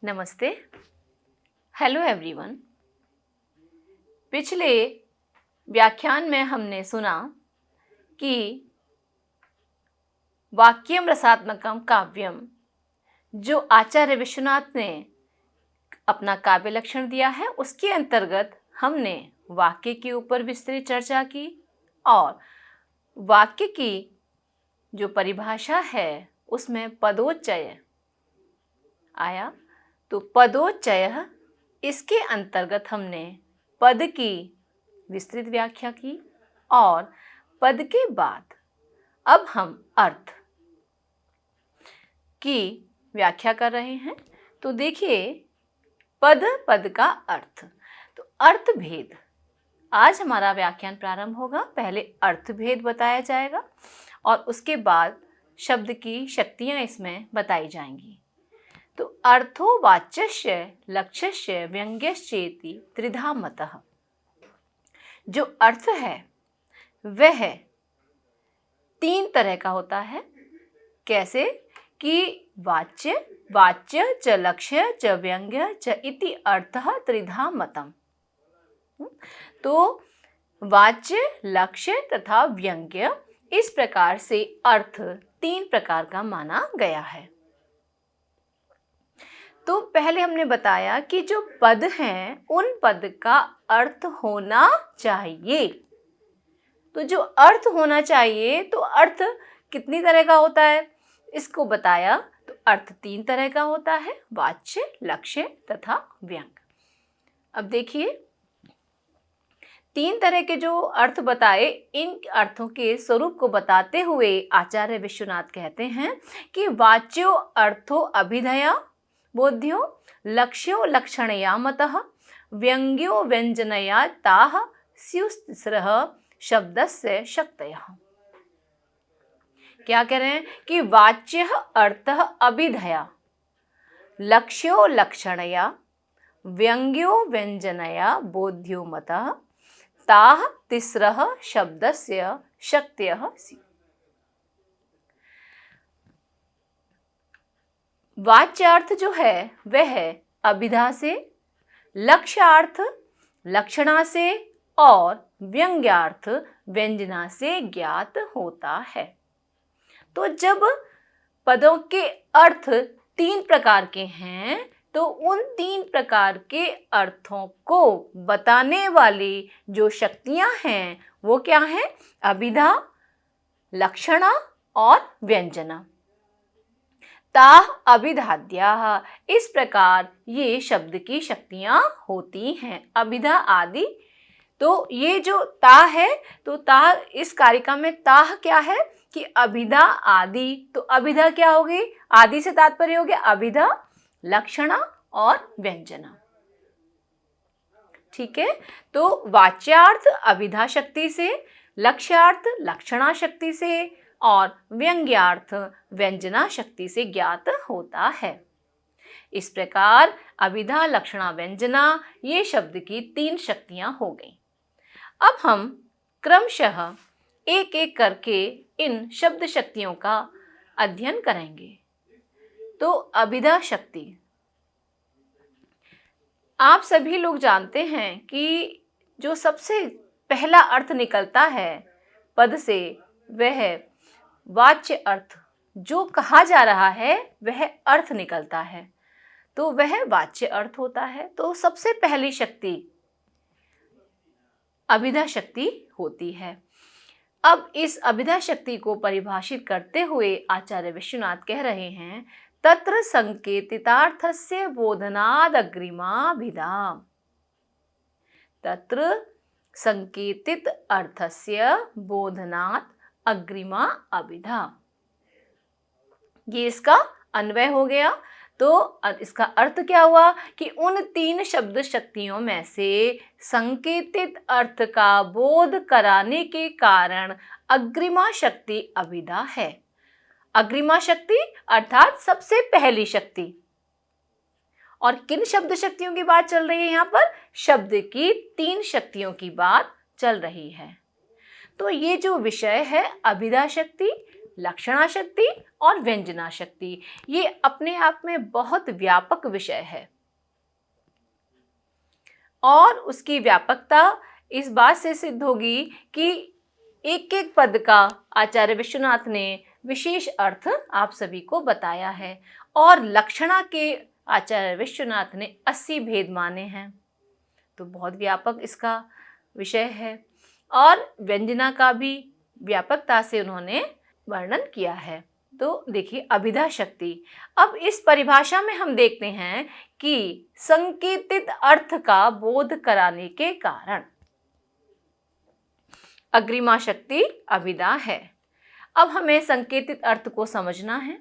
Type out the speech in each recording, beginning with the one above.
नमस्ते। Hello everyone. पिछले व्याख्यान में हमने सुना कि वाक्यम रसात्मकम काव्यम जो आचार्य विश्वनाथ ने अपना काव्य लक्षण दिया है, उसके अंतर्गत हमने वाक्य के ऊपर विस्तृत चर्चा की और वाक्य की जो परिभाषा है उसमें पदोच्चय आया। तो पदोच्चय, इसके अंतर्गत हमने पद की विस्तृत व्याख्या की और पद के बाद अब हम अर्थ की व्याख्या कर रहे हैं। तो देखिए, पद का अर्थ। तो अर्थ भेद, आज हमारा व्याख्यान प्रारंभ होगा। पहले अर्थ भेद बताया जाएगा और उसके बाद शब्द की शक्तियां इसमें बताई जाएंगी। तो अर्थो वाच्यस्य लक्ष्यस्य व्यंग्यश्चेति त्रिधा मतः। जो अर्थ है वह तीन तरह का होता है। कैसे कि वाच्य च लक्ष्य च व्यंग्य च इति अर्थः त्रिधा मतम्। तो वाच्य, लक्ष्य तथा व्यंग्य, इस प्रकार से अर्थ तीन प्रकार का माना गया है। तो पहले हमने बताया कि जो पद हैं उन पद का अर्थ होना चाहिए। तो जो अर्थ होना चाहिए, तो अर्थ कितनी तरह का होता है इसको बताया। तो अर्थ तीन तरह का होता है, वाच्य, लक्ष्य तथा व्यंग्य। अब देखिए, तीन तरह के जो अर्थ बताए, इन अर्थों के स्वरूप को बताते हुए आचार्य विश्वनाथ कहते हैं कि वाच्यो अर्थो अभिधया बोध्यो, लक्ष्यो लक्षणया मतः, व्यंग्यो व्यंजनया ताः स्युस्तिस्रः शब्दस्य शक्तयः। क्या कह रहे हैं कि वाच्य अर्थः अभिधया, लक्ष्यो लक्षणया, व्यंग्यो व्यंजनया बोध्यो मतः, ताः तिस्रः शब्दस्य शक्तयः स्युः। वाच्यार्थ जो है वह अभिधा से, लक्ष्यार्थ लक्षणा से और व्यंग्यार्थ व्यंजना से ज्ञात होता है। तो जब पदों के अर्थ तीन प्रकार के हैं, तो उन तीन प्रकार के अर्थों को बताने वाली जो शक्तियां हैं वो क्या हैं? अभिधा, लक्षणा और व्यंजना। ताः अभिधाद्याः, इस प्रकार ये शब्द की शक्तियां होती हैं, अभिधा आदि। तो ये जो ता है, तो ता इस कारिका में ताः क्या है कि अभिधा आदि। तो अभिधा क्या होगी? आदि से तात्पर्य हो गया अभिधा, लक्षणा और व्यंजना। ठीक है। तो वाच्यार्थ अभिधा शक्ति से, लक्ष्यार्थ लक्षणा शक्ति से और व्यंग्यार्थ व्यंजना शक्ति से ज्ञात होता है। इस प्रकार अभिधा, लक्षणा, व्यंजना ये शब्द की तीन शक्तियां हो गई। अब हम क्रमशः एक एक करके इन शब्द शक्तियों का अध्ययन करेंगे। तो अभिधा शक्ति, आप सभी लोग जानते हैं कि जो सबसे पहला अर्थ निकलता है पद से, वह वाच्य अर्थ जो कहा जा रहा है वह अर्थ निकलता है, तो वह वाच्य अर्थ होता है। तो सबसे पहली शक्ति अभिधा शक्ति होती है। अब इस अभिधा शक्ति को परिभाषित करते हुए आचार्य विश्वनाथ कह रहे हैं, तत्र संकेतितार्थस्य बोधनादग्रिमाभिधा। तत्र संकेतित अर्थस्य बोधनात् अग्रिमा अभिधा। ये इसका अन्वय हो गया। तो इसका अर्थ क्या हुआ कि उन तीन शब्द शक्तियों में से संकेतित अर्थ का बोध कराने के कारण अग्रिमा शक्ति अभिधा है। अग्रिमा शक्ति अर्थात सबसे पहली शक्ति। और किन शब्द शक्तियों की बात चल रही है? यहाँ पर शब्द की तीन शक्तियों की बात चल रही है। तो ये जो विषय है अभिधा शक्ति, लक्षणा शक्ति और व्यंजना शक्ति। ये अपने आप में बहुत व्यापक विषय है और उसकी व्यापकता इस बात से सिद्ध होगी कि एक एक पद का आचार्य विश्वनाथ ने विशेष अर्थ आप सभी को बताया है और लक्षणा के आचार्य विश्वनाथ ने 80 भेद माने हैं। तो बहुत व्यापक इसका विषय है और व्यंजना का भी व्यापकता से उन्होंने वर्णन किया है। तो देखिए अभिधा शक्ति। अब इस परिभाषा में हम देखते हैं कि संकेतित अर्थ का बोध कराने के कारण अग्रिमा शक्ति अभिधा है। अब हमें संकेतित अर्थ को समझना है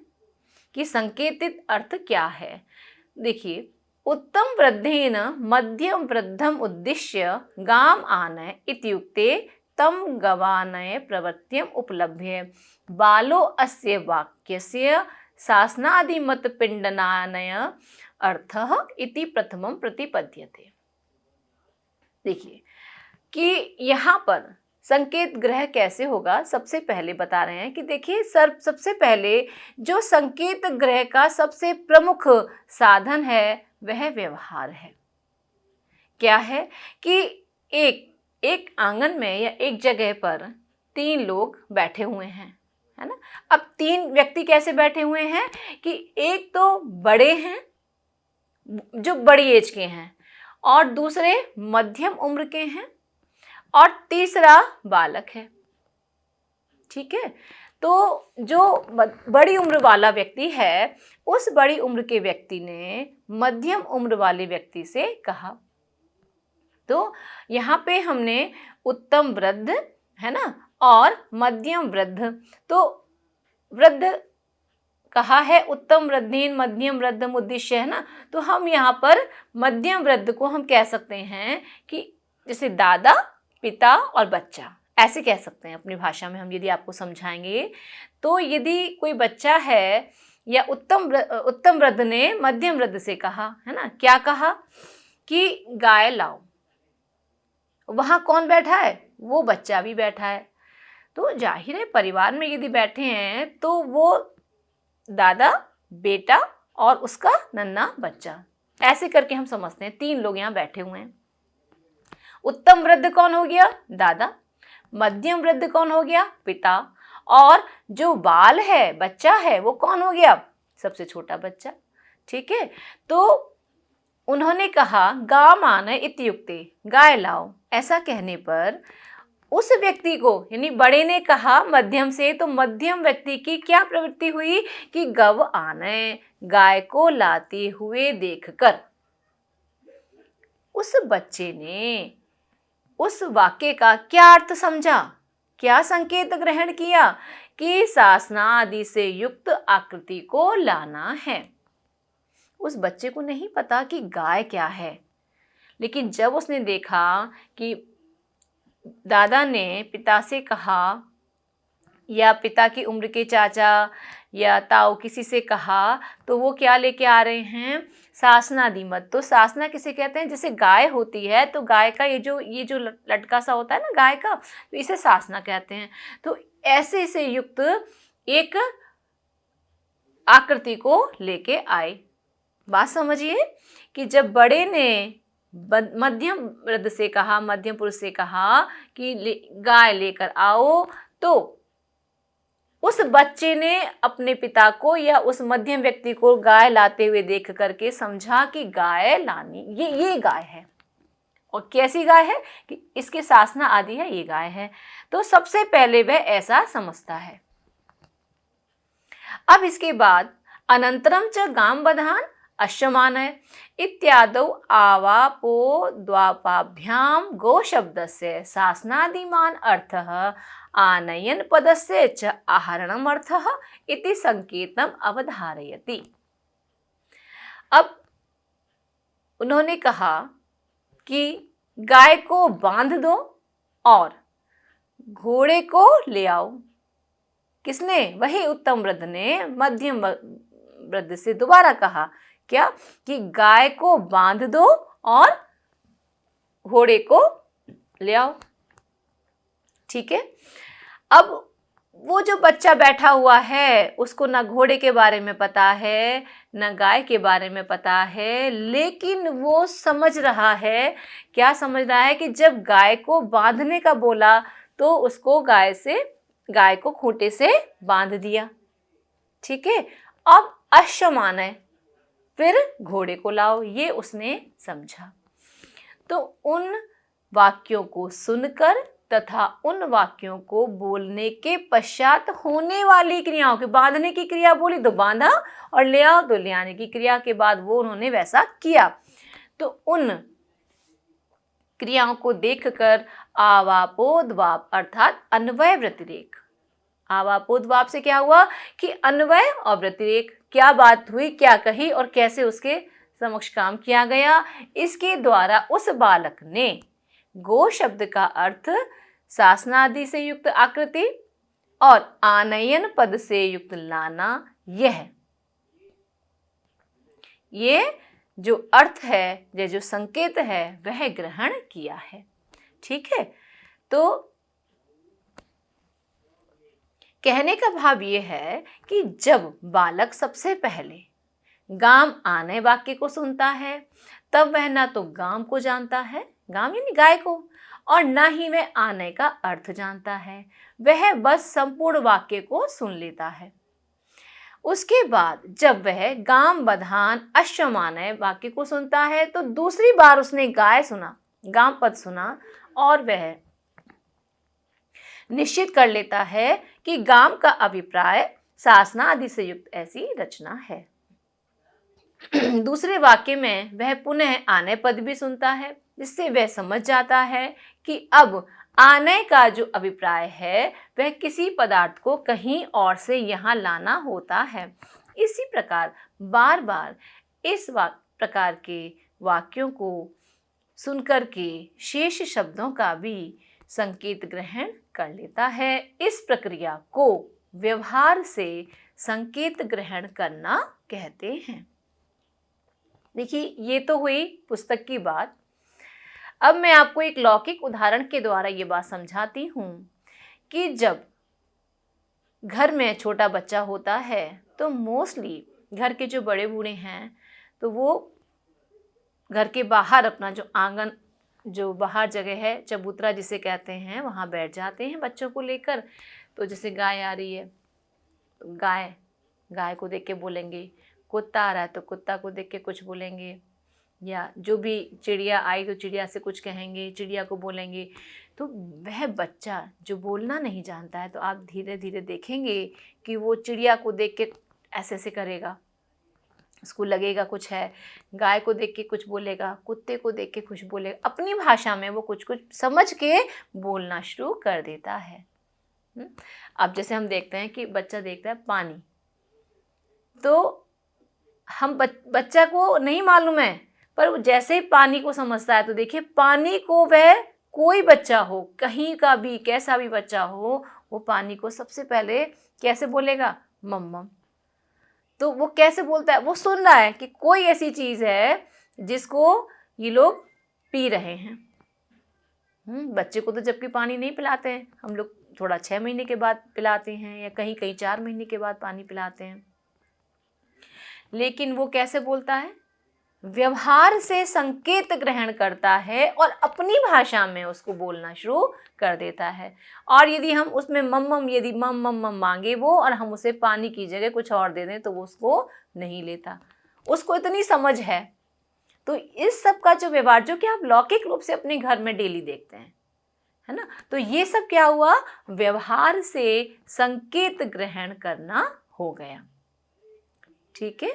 कि संकेतित अर्थ क्या है। देखिए, उत्तम वृद्धेन मध्यम वृद्धम उद्दिश्य गाम आनय इत्युक्ते तम गवानय प्रवृत्तिम उपलभ्य बालो अस्य वाक्यस्य शासनादिमत पिंडनानय अर्थः इति प्रथमम प्रतिपद्यते। देखिए कि यहाँ पर संकेत ग्रह कैसे होगा, सबसे पहले बता रहे हैं कि देखिए सबसे पहले जो संकेत ग्रह का सबसे प्रमुख साधन है वह व्यवहार है। क्या है कि एक आंगन में या एक जगह पर 3 लोग बैठे हुए हैं, है ना। अब 3 व्यक्ति कैसे बैठे हुए हैं कि एक तो बड़े हैं जो बड़ी एज के हैं और दूसरे मध्यम उम्र के हैं और तीसरा बालक है। ठीक है, तो जो बड़ी उम्र वाला व्यक्ति है उस बड़ी उम्र के व्यक्ति ने मध्यम उम्र वाले व्यक्ति से कहा। तो यहाँ पे हमने उत्तम वृद्ध, है ना, और मध्यम वृद्ध, तो वृद्ध कहा है, उत्तम वृद्धेन मध्यम वृद्धम उद्दिश्य, है ना। तो हम यहाँ पर मध्यम वृद्ध को हम कह सकते हैं कि जैसे दादा, पिता और बच्चा, ऐसे कह सकते हैं अपनी भाषा में हम। यदि आपको समझाएंगे तो यदि कोई बच्चा है या उत्तम वृद्ध ने मध्यम वृद्ध से कहा, है ना, क्या कहा कि गाय लाओ, वहाँ कौन बैठा है, वो बच्चा भी बैठा है। तो जाहिर है परिवार में यदि बैठे हैं तो वो दादा, बेटा और उसका नन्हा बच्चा, ऐसे करके हम समझते हैं 3 लोग यहाँ बैठे हुए हैं। उत्तम वृद्ध कौन हो गया, दादा, मध्यम वृद्ध कौन हो गया, पिता, और जो बाल है, बच्चा है, वो कौन हो गया, सबसे छोटा बच्चा। ठीक है, तो उन्होंने कहा गाम आनय इत्युक्ते, गाय लाओ। ऐसा कहने पर उस व्यक्ति को, यानी बड़े ने कहा मध्यम से, तो मध्यम व्यक्ति की क्या प्रवृत्ति हुई कि गव आनय, गाय को लाते हुए देखकर उस बच्चे ने उस वाक्य का क्या अर्थ समझा, क्या संकेत ग्रहण किया कि शासना आदि से युक्त आकृति को लाना है। उस बच्चे को नहीं पता कि गाय क्या है, लेकिन जब उसने देखा कि दादा ने पिता से कहा या पिता की उम्र के चाचा या ताऊ किसी से कहा, तो वो क्या लेके आ रहे हैं, शासनादिमत। तो शासना किसे कहते हैं, जैसे गाय होती है तो गाय का ये जो लटका सा होता है ना गाय का, तो इसे शासना कहते हैं। तो ऐसे से युक्त एक आकृति को लेके आए। बात समझिए कि जब बड़े ने मध्यम वृद्ध से कहा, मध्यम पुरुष से कहा कि गाय लेकर आओ, तो उस बच्चे ने अपने पिता को या उस मध्यम व्यक्ति को गाय लाते हुए देख करके समझा कि गाय लानी, ये गाय है। और कैसी गाय है कि इसके शासना आदि है, ये गाय है। तो सबसे पहले वह ऐसा समझता है। अब इसके बाद अनंतरम च गाम बधान अश्वमानय इत्यादौ आवापो द्वापाभ्याम गो शब्दस्य शासनादिमान अर्थः आनयन पदस्य च आहरणम अर्थः इति संकेतम अवधारयति। अब उन्होंने कहा कि गाय को बांध दो और घोड़े को ले आओ। किसने, वही उत्तम वृद्ध ने मध्यम वृद्ध से दोबारा कहा क्या कि गाय को बांध दो और घोड़े को ले आओ। ठीक है, अब वो जो बच्चा बैठा हुआ है उसको ना घोड़े के बारे में पता है, ना गाय के बारे में पता है, लेकिन वो समझ रहा है, क्या समझ रहा है कि जब गाय को बांधने का बोला तो उसको गाय को खूंटे से बांध दिया। ठीक है, अब अश्वमानय, फिर घोड़े को लाओ, ये उसने समझा। तो उन वाक्यों को सुनकर तथा उन वाक्यों को बोलने के पश्चात होने वाली क्रियाओं के, बांधने की क्रिया बोली तो बांधा, और ले आओ तो ले आने की क्रिया के बाद वो उन्होंने वैसा किया। तो उन क्रियाओं को देखकर आवापोद्वाप अर्थात अन्वय व्यतिरेक, आवापोद्वाप से क्या हुआ कि अन्वय और व्यतिरेक, क्या बात हुई, क्या कही और कैसे उसके समक्ष काम किया गया, इसके द्वारा उस बालक ने गो शब्द का अर्थ शासनादि से युक्त आकृति और आनयन पद से युक्त लाना, ये जो अर्थ है, ये जो संकेत है, वह ग्रहण किया है। ठीक है, तो कहने का भाव ये है कि जब बालक सबसे पहले गाम आने वाक्य को सुनता है, तब वह ना तो गाम को जानता है, गाम यानी गाय को, और ना ही वह आने का अर्थ जानता है, वह बस संपूर्ण वाक्य को सुन लेता है। उसके बाद जब वह गाम बधान अश्वमानय वाक्य को सुनता है तो दूसरी बार उसने गाय सुना, गाम पद सुना, और वह निश्चित कर लेता है कि गाम का अभिप्राय शासना आदि से युक्त ऐसी रचना है। दूसरे वाक्य में वह पुनः आने पद भी सुनता है, जिससे वह समझ जाता है कि अब आने का जो अभिप्राय है वह किसी पदार्थ को कहीं और से यहाँ लाना होता है। इसी प्रकार बार बार इस प्रकार के वाक्यों को सुनकर के शेष शब्दों का भी संकेत ग्रहण कर लेता है। इस प्रक्रिया को व्यवहार से संकेत ग्रहण करना कहते हैं। देखिए, ये तो हुई पुस्तक की बात। अब मैं आपको एक लौकिक उदाहरण के द्वारा ये बात समझाती हूँ कि जब घर में छोटा बच्चा होता है तो मोस्टली घर के जो बड़े बूढ़े हैं तो वो घर के बाहर अपना जो आंगन, जो बाहर जगह है, चबूतरा जिसे कहते हैं, वहाँ बैठ जाते हैं बच्चों को लेकर। तो जैसे गाय आ रही है तो गाय को देख के बोलेंगे, कुत्ता आ रहा है तो कुत्ता को देख के कुछ बोलेंगे, या जो भी चिड़िया आई तो चिड़िया से कुछ कहेंगे, चिड़िया को बोलेंगे। तो वह बच्चा जो बोलना नहीं जानता है तो आप धीरे धीरे देखेंगे कि वो चिड़िया को देख के ऐसे ऐसे करेगा, उसको लगेगा कुछ है, गाय को देख के कुछ बोलेगा, कुत्ते को देख के कुछ बोलेगा, अपनी भाषा में वो कुछ कुछ समझ के बोलना शुरू कर देता है। अब जैसे हम देखते हैं कि बच्चा देखता है पानी, तो हम बच्चा को नहीं मालूम है, पर जैसे ही पानी को समझता है तो देखिए पानी को वह कोई बच्चा हो, कहीं का भी कैसा भी बच्चा हो, वो पानी को सबसे पहले कैसे बोलेगा, मम्मम। तो वो कैसे बोलता है, वो सुन रहा है कि कोई ऐसी चीज़ है जिसको ये लोग पी रहे हैं। बच्चे को तो जबकि पानी नहीं पिलाते हैं, हम लोग थोड़ा 6 महीने के बाद पिलाते हैं, या कहीं कहीं 4 महीने के बाद पानी पिलाते हैं। लेकिन वो कैसे बोलता है, व्यवहार से संकेत ग्रहण करता है और अपनी भाषा में उसको बोलना शुरू कर देता है। और यदि हम उसमें मम्मम, यदि मम मम मम मांगे वो, और हम उसे पानी की जगह कुछ और दे दें तो वो उसको नहीं लेता, उसको इतनी समझ है। तो इस सब का जो व्यवहार, जो कि आप लौकिक रूप से अपने घर में डेली देखते हैं, है ना, तो ये सब क्या हुआ, व्यवहार से संकेत ग्रहण करना हो गया। ठीक है,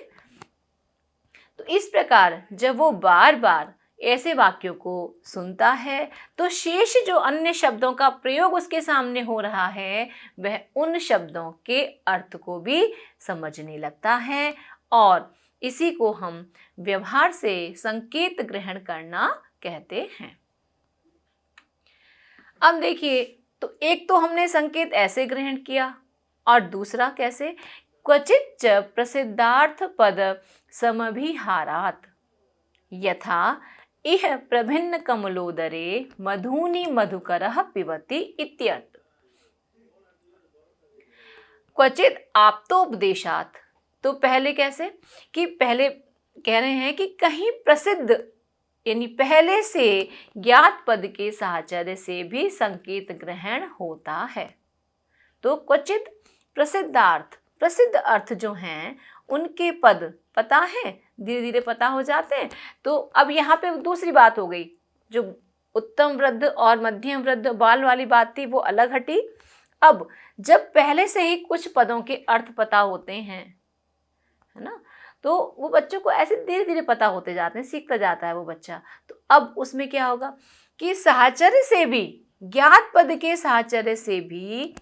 तो इस प्रकार जब वो बार बार ऐसे वाक्यों को सुनता है तो शेष जो अन्य शब्दों का प्रयोग उसके सामने हो रहा है वह उन शब्दों के अर्थ को भी समझने लगता है, और इसी को हम व्यवहार से संकेत ग्रहण करना कहते हैं। अब देखिए, तो एक तो हमने संकेत ऐसे ग्रहण किया, और दूसरा कैसे, क्वचित च प्रसिद्धार्थ पद समभिहारात् यथा इह प्रभिन्न कमलोदरे मधुनि मधुकरः पिबति इत्यर्थ। क्वचित आप्तोपदेशात, तो पहले कैसे कि पहले कह रहे हैं कि कहीं प्रसिद्ध यानी पहले से ज्ञात पद के साहचर्य से भी संकेत ग्रहण होता है। तो क्वचित प्रसिद्धार्थ, प्रसिद्ध अर्थ जो हैं उनके पद पता है, धीरे धीरे पता हो जाते हैं। तो अब यहाँ पे दूसरी बात हो गई, जो उत्तम वृद्ध और मध्यम वृद्ध बाल वाली बात थी वो अलग हटी। अब जब पहले से ही कुछ पदों के अर्थ पता होते हैं, है ना, तो वो बच्चों को ऐसे धीरे धीरे पता होते जाते हैं, सीखता जाता है वो बच्चा। तो अब उसमें क्या होगा कि साहचर्य से भी, ज्ञात पद के साहचर्य से भी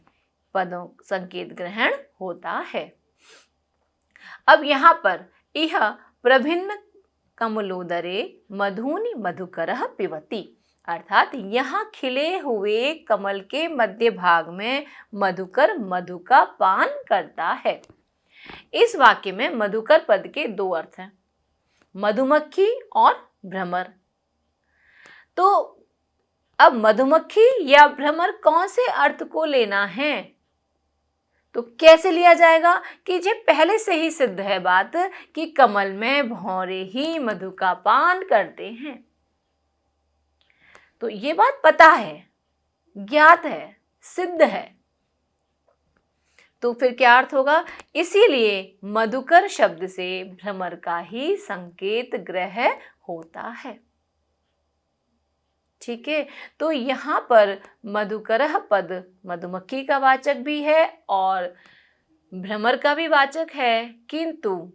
पदों संकेत ग्रहण होता है। अब यहाँ पर इह प्रभिन्न कमलोदरे मधुनि मधुकरः पिबति, अर्थात यहाँ खिले हुए कमल के मध्य भाग में मधुकर मधु का पान करता है। इस वाक्य में मधुकर पद के दो अर्थ हैं, मधुमक्खी और भ्रमर। तो अब मधुमक्खी या भ्रमर कौन से अर्थ को लेना है, तो कैसे लिया जाएगा कि ये पहले से ही सिद्ध है बात कि कमल में भौरे ही मधु का पान करते हैं। तो ये बात पता है, ज्ञात है, सिद्ध है। तो फिर क्या अर्थ होगा, इसीलिए मधुकर शब्द से भ्रमर का ही संकेत ग्रह होता है। ठीक है, तो यहाँ पर मधुकरः पद मधुमक्खी का वाचक भी है और भ्रमर का भी वाचक है, किंतु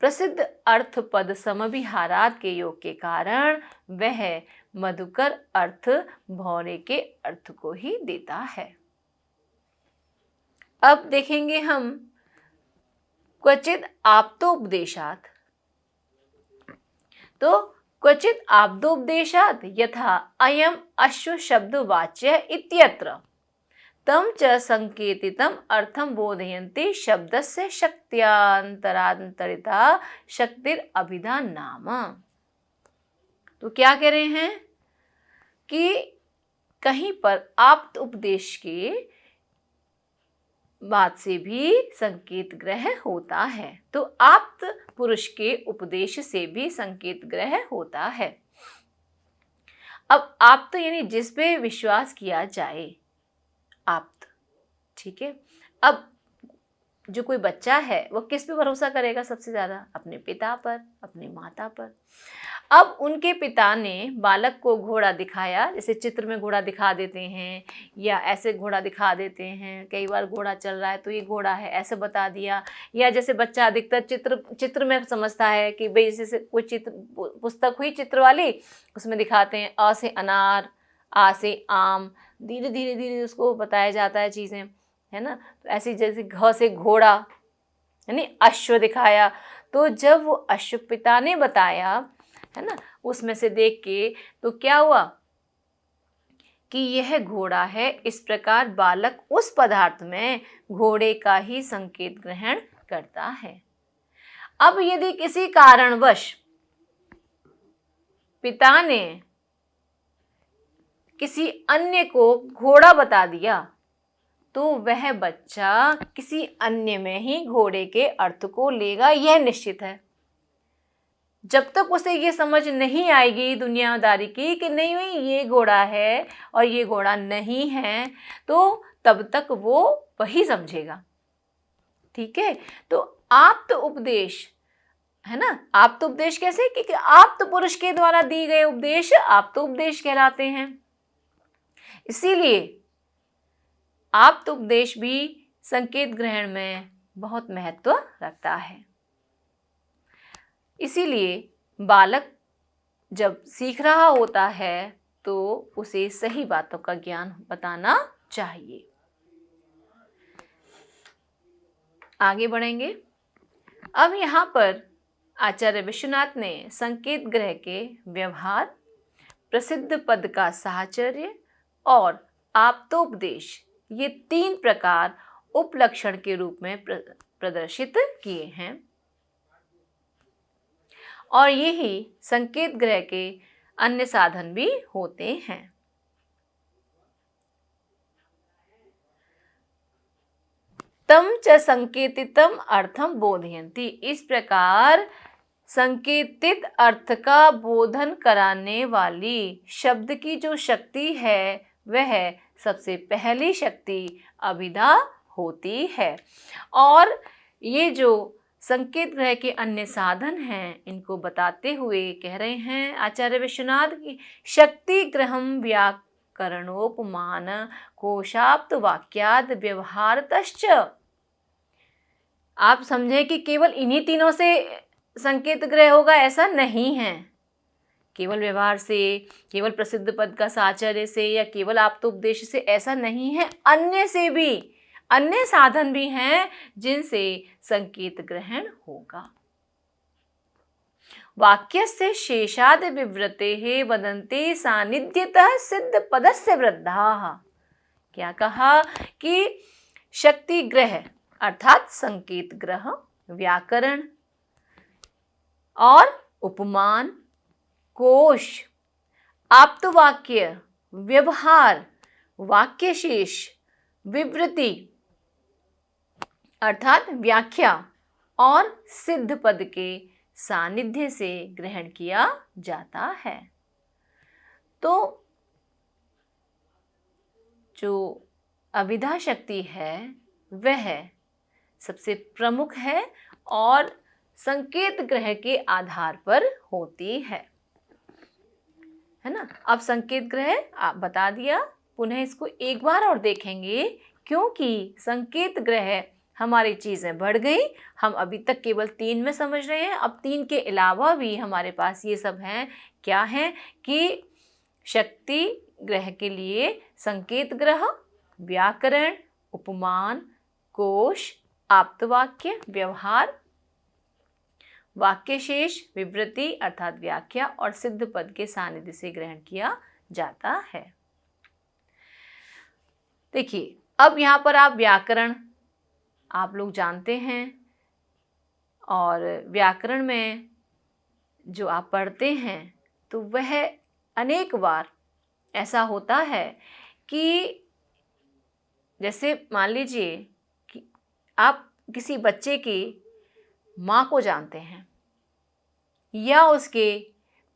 प्रसिद्ध अर्थ पद समभिहारात के योग के कारण वह मधुकर अर्थ भौरे के अर्थ को ही देता है। अब देखेंगे हम क्वचित आप्तोपदेशात। तो क्वचित आप्तोपदेशात यथा अयम अश्व शब्द वाच्य इत्यत्र तम च संकेतितम अर्थम बोधयन्ति शब्दस्य शक्त्यांतरांतरिता शक्तिर अभिधान नाम। तो क्या कह रहे हैं कि कहीं पर आप्त उपदेश के बात से भी संकेत ग्रह होता है, तो आप्त पुरुष के उपदेश से भी संकेत ग्रह होता है। अब आप्त यानी जिस पे विश्वास किया जाए, आप्त। ठीक है, अब जो कोई बच्चा है वो किस पे भरोसा करेगा सबसे ज़्यादा, अपने पिता पर, अपनी माता पर। अब उनके पिता ने बालक को घोड़ा दिखाया, जैसे चित्र में घोड़ा दिखा देते हैं या ऐसे घोड़ा दिखा देते हैं, कई बार घोड़ा चल रहा है तो ये घोड़ा है ऐसे बता दिया, या जैसे बच्चा अधिकतर चित्र में समझता है कि भाई जैसे कोई चित्र पुस्तक हुई चित्र वाली, उसमें दिखाते हैं अ से अनार, आ से आम, धीरे धीरे धीरे उसको बताया जाता है चीज़ें, है ना। तो ऐसी जैसे घ से घोड़ा यानी अश्व दिखाया, तो जब वो अश्व पिता ने बताया, है ना, उसमें से देख के तो क्या हुआ कि यह घोड़ा है, इस प्रकार बालक उस पदार्थ में घोड़े का ही संकेत ग्रहण करता है। अब यदि किसी कारणवश पिता ने किसी अन्य को घोड़ा बता दिया, तो वह बच्चा किसी अन्य में ही घोड़े के अर्थ को लेगा, यह निश्चित है। जब तक उसे ये समझ नहीं आएगी दुनियादारी की कि नहीं हुई ये घोड़ा है और ये घोड़ा नहीं है, तो तब तक वो वही समझेगा। ठीक है, तो आप्त उपदेश, है ना, आप्त उपदेश कैसे कि आप्त पुरुष के द्वारा दी गए उपदेश आप्त उपदेश कहलाते हैं। इसीलिए आप्त उपदेश भी संकेत ग्रहण में बहुत महत्व रखता है। इसीलिए बालक जब सीख रहा होता है तो उसे सही बातों का ज्ञान बताना चाहिए। आगे बढ़ेंगे। अब यहाँ पर आचार्य विश्वनाथ ने संकेत ग्रह के व्यवहार, प्रसिद्ध पद का साहचर्य और आप्तोपदेश, ये 3 प्रकार उपलक्षण के रूप में प्रदर्शित किए हैं और यही संकेत ग्रह के अन्य साधन भी होते हैं। तम च संकेतितम अर्थम बोधयन्ति। इस प्रकार संकेतित अर्थ का बोधन कराने वाली शब्द की जो शक्ति है वह सबसे पहली शक्ति अभिधा होती है। और ये जो संकेत ग्रह के अन्य साधन हैं इनको बताते हुए कह रहे हैं आचार्य विश्वनाथ की शक्ति ग्रहम व्याकरणोपमान कोशाप्त वाक्याद व्यवहारतश्च। आप समझे कि केवल इन्हीं तीनों से संकेत ग्रह होगा ऐसा नहीं है, केवल व्यवहार से, केवल प्रसिद्ध पद का साचर्य से या केवल आप्तोपदेश से ऐसा नहीं है, अन्य से भी, अन्य साधन भी हैं जिनसे संकेत ग्रहण होगा। वाक्यस्य शेषाद विवृतेः वदन्ते सानिध्यतः सिद्ध पदस्य वृद्धाः। क्या कहा कि शक्ति ग्रह अर्थात संकेत ग्रह, व्याकरण और उपमान, कोश, आप्तवाक्य, व्यवहार, वाक्यशेष, विवृति अर्थात व्याख्या और सिद्ध पद के सानिध्य से ग्रहण किया जाता है। तो जो अभिधा शक्ति है वह सबसे प्रमुख है और संकेत ग्रह के आधार पर होती है ना। अब संकेत ग्रह आप बता दिया, पुनः इसको एक बार और देखेंगे क्योंकि संकेत ग्रह हमारी चीज़ें बढ़ गई। हम अभी तक केवल 3 में समझ रहे हैं, अब 3 के अलावा भी हमारे पास ये सब हैं। क्या है कि शक्ति ग्रह के लिए संकेत ग्रह, व्याकरण, उपमान, कोश, आप्तवाक्य, व्यवहार, वाक्यशेष, विवृति अर्थात व्याख्या और सिद्ध पद के सानिध्य से ग्रहण किया जाता है। देखिए अब यहाँ पर आप व्याकरण आप लोग जानते हैं और व्याकरण में जो आप पढ़ते हैं तो वह अनेक बार ऐसा होता है कि जैसे मान लीजिए कि आप किसी बच्चे की माँ को जानते हैं या उसके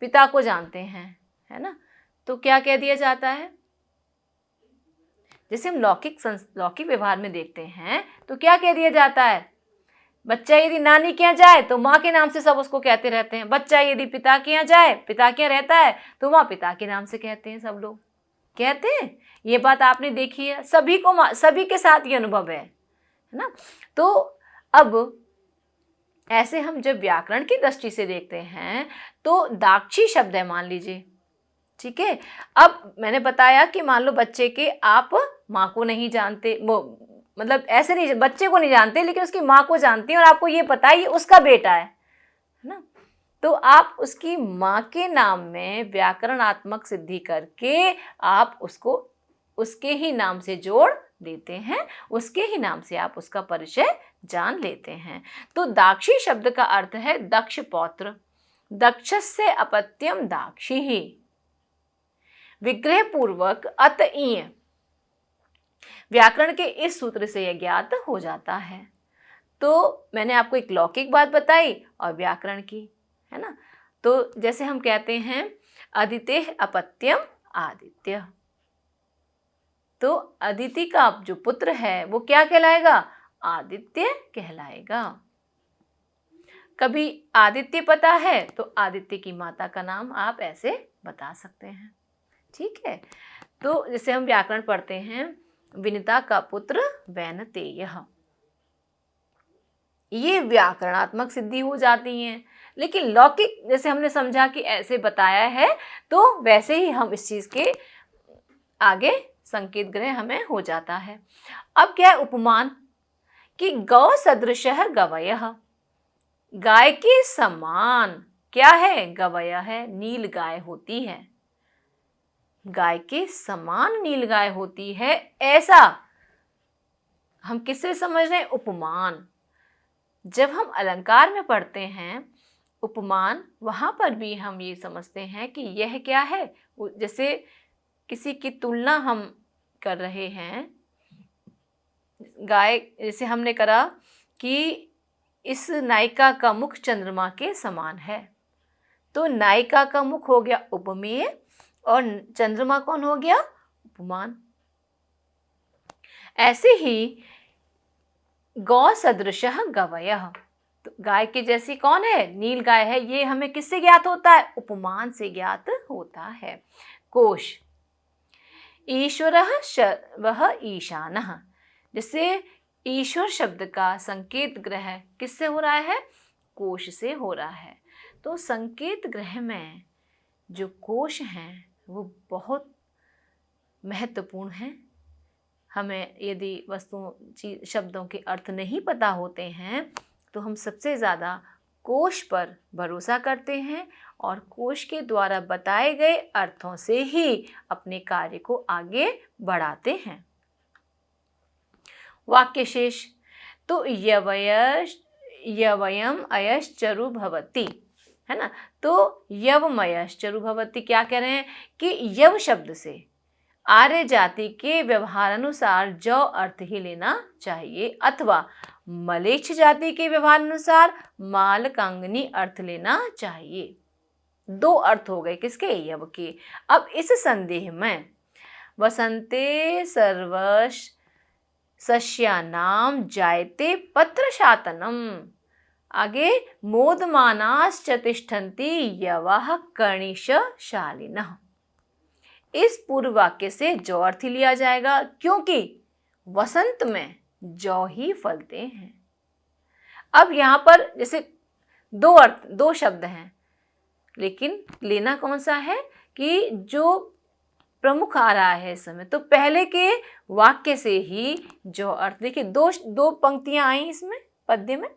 पिता को जानते हैं, है ना, तो क्या कह दिया जाता है। जैसे हम लौकिक व्यवहार में देखते हैं तो क्या कह दिया जाता है, बच्चा यदि नानी के यहाँ जाए तो माँ के नाम से सब उसको कहते रहते हैं। बच्चा यदि पिता के यहाँ जाए, पिता के यहाँ रहता है तो वहाँ पिता के नाम से कहते हैं, सब लोग कहते हैं। ये बात आपने देखी है, सभी के साथ ये अनुभव है ना। तो अब ऐसे हम जब व्याकरण की दृष्टि से देखते हैं तो दाक्षी शब्द है मान लीजिए, ठीक है। अब मैंने बताया कि मान लो बच्चे के आप माँ को नहीं जानते, वो मतलब ऐसे नहीं, बच्चे को नहीं जानते लेकिन उसकी माँ को जानते हैं और आपको ये पता है ये उसका बेटा है ना, तो आप उसकी माँ के नाम में व्याकरणात्मक सिद्धि करके आप उसको उसके ही नाम से जोड़ देते हैं, उसके ही नाम से आप उसका परिचय जान लेते हैं। तो दाक्षी शब्द का अर्थ है दक्ष पौत्र, दक्षस्य अपत्यम दाक्षी ही, विग्रह पूर्वक अतईय। व्याकरण के इस सूत्र से यह ज्ञात हो जाता है। तो मैंने आपको एक लौकिक बात बताई और व्याकरण की, है ना। तो जैसे हम कहते हैं अदितेः अपत्यम आदित्य, तो अदिति का जो पुत्र है वो क्या कहलाएगा, आदित्य कहलाएगा। कभी आदित्य पता है तो आदित्य की माता का नाम आप ऐसे बता सकते हैं, ठीक है। तो जैसे हम व्याकरण पढ़ते हैं विनिता का पुत्र वैनतेयः, ये व्याकरणात्मक सिद्धि हो जाती हैं। लेकिन लौकिक जैसे हमने समझा कि ऐसे बताया है तो वैसे ही हम इस चीज़ के आगे संकेत ग्रह हमें हो जाता है। अब क्या है उपमान, कि गौ सदृशः गवयः, गाय के समान क्या है, गवयः है, नील गाय होती है, गाय के समान नील गाय होती है। ऐसा हम किससे समझ रहे हैं, उपमान। जब हम अलंकार में पढ़ते हैं उपमान, वहाँ पर भी हम ये समझते हैं कि यह क्या है, जैसे किसी की तुलना हम कर रहे हैं, गाय जैसे हमने करा कि इस नायिका का मुख चंद्रमा के समान है, तो नायिका का मुख हो गया उपमेय और चंद्रमा कौन हो गया? उपमान। ऐसे ही गौ सदृशः गवयः, तो गाय के जैसी कौन है? नील गाय है। ये हमें किससे ज्ञात होता है? उपमान से ज्ञात होता है। कोश, ईश्वरः वह ईशानः, जिससे ईश्वर शब्द का संकेत ग्रह किससे हो रहा है? कोश से हो रहा है। तो संकेत ग्रह में जो कोश हैं वो बहुत महत्वपूर्ण हैं। हमें यदि वस्तुओं शब्दों के अर्थ नहीं पता होते हैं तो हम सबसे ज़्यादा कोश पर भरोसा करते हैं और कोश के द्वारा बताए गए अर्थों से ही अपने कार्य को आगे बढ़ाते हैं। वाक्य शेष, तो यवयम अयश्चरु भवति, है ना। तो यवमयश्चरु भवति क्या कह रहे हैं कि यव शब्द से आर्य जाति के व्यवहार अनुसार ज अर्थ ही लेना चाहिए, अथवा मलेच्छ जाति के व्यवहार अनुसार मालकांगनी अर्थ लेना चाहिए। दो अर्थ हो गए किसके? यव के। अब इस संदेह में वसंते सर्वश सस्यानाम जायते पत्रशातनम, आगे मोदमानाश्च तिष्ठन्ति यवः कर्णिशशालिनः। इस पूर्व वाक्य से जौ अर्थ लिया जाएगा, क्योंकि वसंत में जौ ही फलते हैं। अब यहाँ पर जैसे दो अर्थ, दो शब्द हैं, लेकिन लेना कौन सा है कि जो प्रमुख आ रहा है इस समय, तो पहले के वाक्य से ही जो अर्थ, देखिए दो पंक्तियां आई इसमें पद्य में,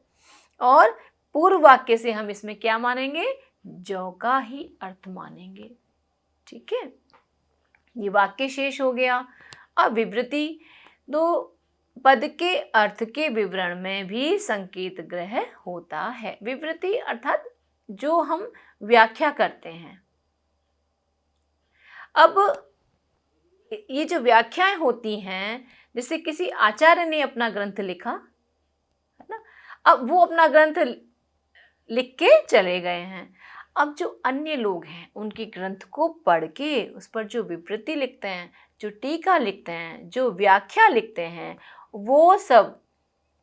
और पूर्व वाक्य से हम इसमें क्या मानेंगे? जौ का ही अर्थ मानेंगे। ठीक है, ये वाक्य शेष हो गया। अब विवृति, दो पद के अर्थ के विवरण में भी संकेत ग्रह होता है। विवृति अर्थात जो हम व्याख्या करते हैं। अब ये जो व्याख्याएं होती हैं, जैसे किसी आचार्य ने अपना ग्रंथ लिखा है ना, अब वो अपना ग्रंथ लिख के चले गए हैं। अब जो अन्य लोग हैं उनके ग्रंथ को पढ़ के उस पर जो विवृति लिखते हैं, जो टीका लिखते हैं, जो व्याख्या लिखते हैं, वो सब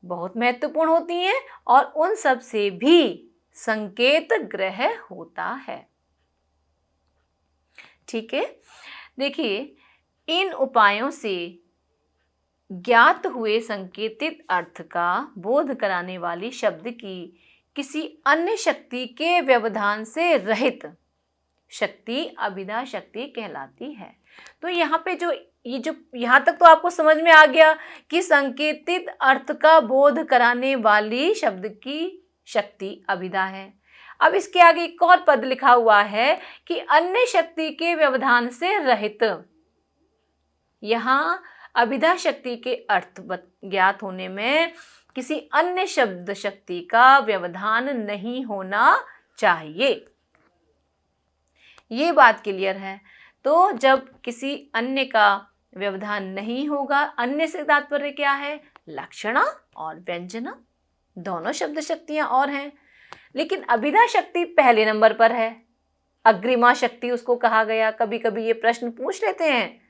बहुत महत्वपूर्ण होती हैं और उन सब से भी संकेत ग्रह होता है। ठीक है, देखिए इन उपायों से ज्ञात हुए संकेतित अर्थ का बोध कराने वाली शब्द की किसी अन्य शक्ति के व्यवधान से रहित शक्ति अभिधा शक्ति कहलाती है। तो यहाँ पे जो यहाँ तक तो आपको समझ में आ गया कि संकेतित अर्थ का बोध कराने वाली शब्द की शक्ति अभिधा है। अब इसके आगे एक और पद लिखा हुआ है कि अन्य शक्ति के व्यवधान से रहित। यहाँ अभिधा शक्ति के अर्थ ज्ञात होने में किसी अन्य शब्द शक्ति का व्यवधान नहीं होना चाहिए। ये बात क्लियर है। तो जब किसी अन्य का व्यवधान नहीं होगा, अन्य से तात्पर्य क्या है? लक्षणा और व्यंजना, दोनों शब्द शक्तियां और हैं, लेकिन अभिधा शक्ति पहले नंबर पर है। अग्रिमा शक्ति उसको कहा गया। कभी कभी ये प्रश्न पूछ लेते हैं,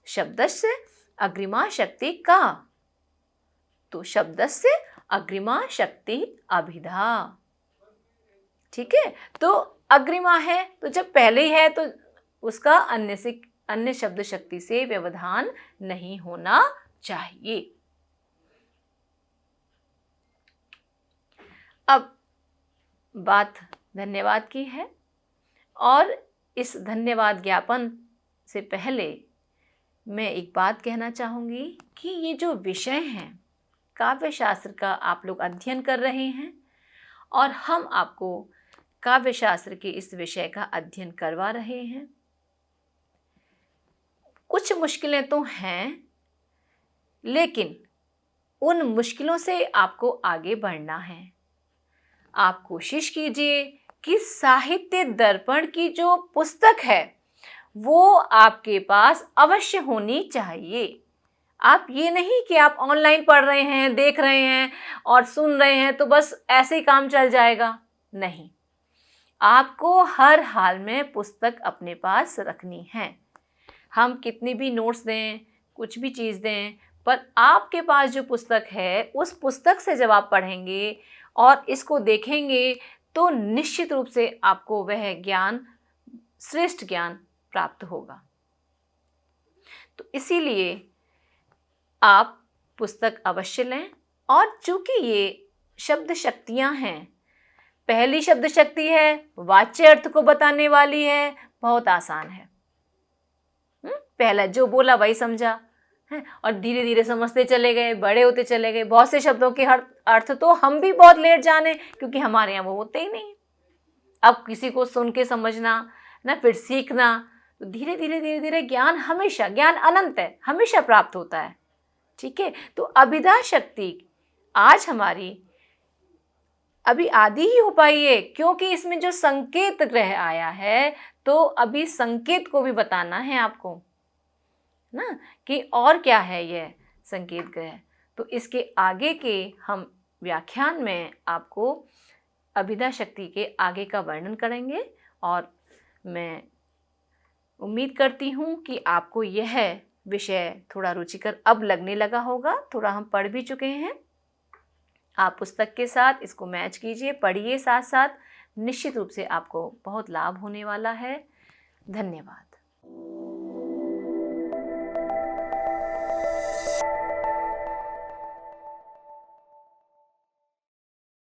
शब्दस्य अग्रिमा शक्ति का, तो शब्दस्य अग्रिमा शक्ति अभिधा। ठीक है, तो अग्रिमा है तो जब पहले ही है तो उसका अन्य शब्द शक्ति से व्यवधान नहीं होना चाहिए। अब बात धन्यवाद की है, और इस धन्यवाद ज्ञापन से पहले मैं एक बात कहना चाहूँगी कि ये जो विषय हैं, काव्य शास्त्र का आप लोग अध्ययन कर रहे हैं और हम आपको काव्य शास्त्र के इस विषय का अध्ययन करवा रहे हैं। कुछ मुश्किलें तो हैं, लेकिन उन मुश्किलों से आपको आगे बढ़ना है। आप कोशिश कीजिए कि साहित्य दर्पण की जो पुस्तक है वो आपके पास अवश्य होनी चाहिए। आप ये नहीं कि आप ऑनलाइन पढ़ रहे हैं, देख रहे हैं और सुन रहे हैं तो बस ऐसे ही काम चल जाएगा, नहीं। आपको हर हाल में पुस्तक अपने पास रखनी है। हम कितनी भी नोट्स दें, कुछ भी चीज़ दें, पर आपके पास जो पुस्तक है उस पुस्तक से जब आप पढ़ेंगे और इसको देखेंगे तो निश्चित रूप से आपको वह ज्ञान, श्रेष्ठ ज्ञान प्राप्त होगा। तो इसीलिए आप पुस्तक अवश्य लें। और चूंकि ये शब्द शक्तियाँ हैं, पहली शब्द शक्ति है, वाच्य अर्थ को बताने वाली है, बहुत आसान है। पहला जो बोला वही समझा है और धीरे धीरे समझते चले गए, बड़े होते चले गए। बहुत से शब्दों के हर अर्थ तो हम भी बहुत लेट जाने, क्योंकि हमारे यहाँ वो होते ही नहीं। अब किसी को सुन के समझना ना, फिर सीखना, तो धीरे धीरे धीरे धीरे ज्ञान हमेशा, ज्ञान अनंत है, हमेशा प्राप्त होता है। ठीक है, तो अभिधा शक्ति आज हमारी अभी आदि ही हो पाई है, क्योंकि इसमें जो संकेत ग्रह आया है, तो अभी संकेत को भी बताना है आपको ना, कि और क्या है यह संकेत ग्रह। तो इसके आगे के हम व्याख्यान में आपको अभिधा शक्ति के आगे का वर्णन करेंगे। और मैं उम्मीद करती हूँ कि आपको यह विषय थोड़ा रुचिकर अब लगने लगा होगा। थोड़ा हम पढ़ भी चुके हैं। आप पुस्तक के साथ इसको मैच कीजिए, पढ़िए साथ साथ, निश्चित रूप से आपको बहुत लाभ होने वाला है। धन्यवाद।